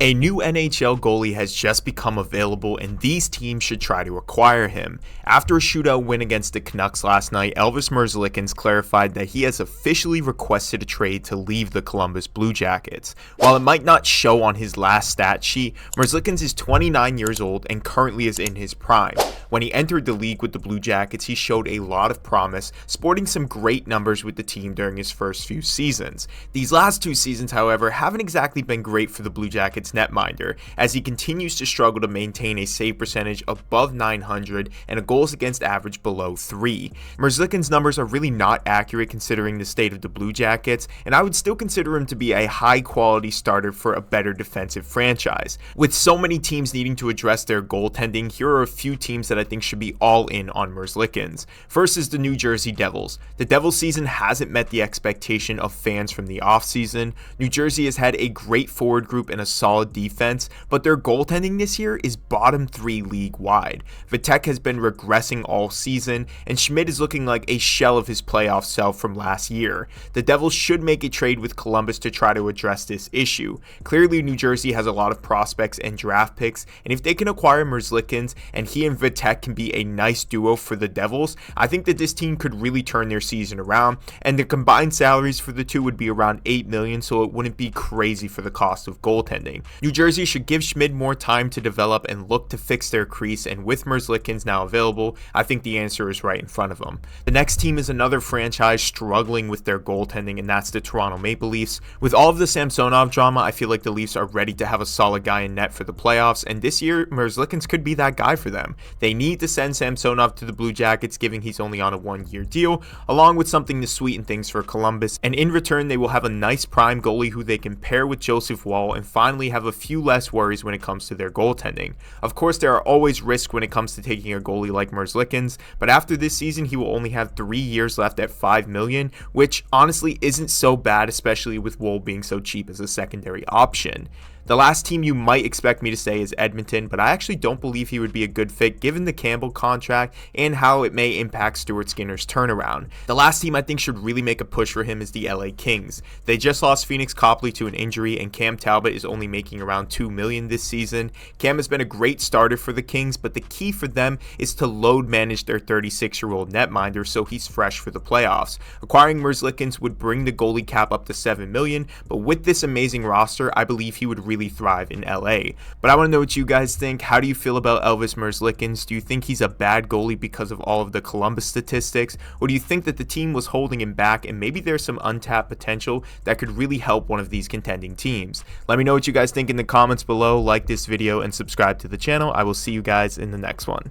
A new NHL goalie has just become available, and these teams should try to acquire him. After a shootout win against the Canucks last night, Elvis Merzlikins clarified that he has officially requested a trade to leave the Columbus Blue Jackets. While it might not show on his last stat sheet, Merzlikins is 29 years old and currently is in his prime. When he entered the league with the Blue Jackets, he showed a lot of promise, sporting some great numbers with the team during his first few seasons. These last two seasons, however, haven't exactly been great for the Blue Jackets netminder, as he continues to struggle to maintain a save percentage above 900 and a goals against average below 3. Merzlikins' numbers are really not accurate considering the state of the Blue Jackets, and I would still consider him to be a high quality starter for a better defensive franchise. With so many teams needing to address their goaltending, here are a few teams that I think should be all in on Merzlikins. First is the New Jersey Devils. The Devils season hasn't met the expectation of fans from the offseason. New Jersey has had a great forward group and a solid defense, but their goaltending this year is bottom 3 league-wide. Vitek has been regressing all season, and Schmidt is looking like a shell of his playoff self from last year. The Devils should make a trade with Columbus to try to address this issue. Clearly, New Jersey has a lot of prospects and draft picks, and if they can acquire Merzlikins and he and Vitek can be a nice duo for the Devils, I think that this team could really turn their season around, and the combined salaries for the two would be around $8 million, so it wouldn't be crazy for the cost of goaltending. New Jersey should give Schmidt more time to develop and look to fix their crease, and with Merzlikins now available, I think the answer is right in front of them. The next team is another franchise struggling with their goaltending, and that's the Toronto Maple Leafs. With all of the Samsonov drama, I feel like the Leafs are ready to have a solid guy in net for the playoffs, and this year, Merzlikins could be that guy for them. They need to send Samsonov to the Blue Jackets, given he's only on a 1-year deal, along with something to sweeten things for Columbus, and in return, they will have a nice prime goalie who they can pair with Joseph Woll and finally have a few less worries when it comes to their goaltending. Of course, there are always risks when it comes to taking a goalie like Merzlikins, but after this season, he will only have 3 years left at $5 million, which honestly isn't so bad, especially with Woll being so cheap as a secondary option. The last team you might expect me to say is Edmonton, but I actually don't believe he would be a good fit given the Campbell contract and how it may impact Stuart Skinner's turnaround. The last team I think should really make a push for him is the LA Kings. They just lost Phoenix Copley to an injury, and Cam Talbot is only making around $2 million this season. Cam has been a great starter for the Kings, but the key for them is to load manage their 36-year-old netminder so he's fresh for the playoffs. Acquiring Merzlikins would bring the goalie cap up to $7 million, but with this amazing roster, I believe he would really thrive in LA. But I want to know what you guys think. How do you feel about Elvis Merzlikins? Do you think he's a bad goalie because of all of the Columbus statistics? Or do you think that the team was holding him back and maybe there's some untapped potential that could really help one of these contending teams? Let me know what you guys think in the comments below. Like this video and subscribe to the channel. I will see you guys in the next one.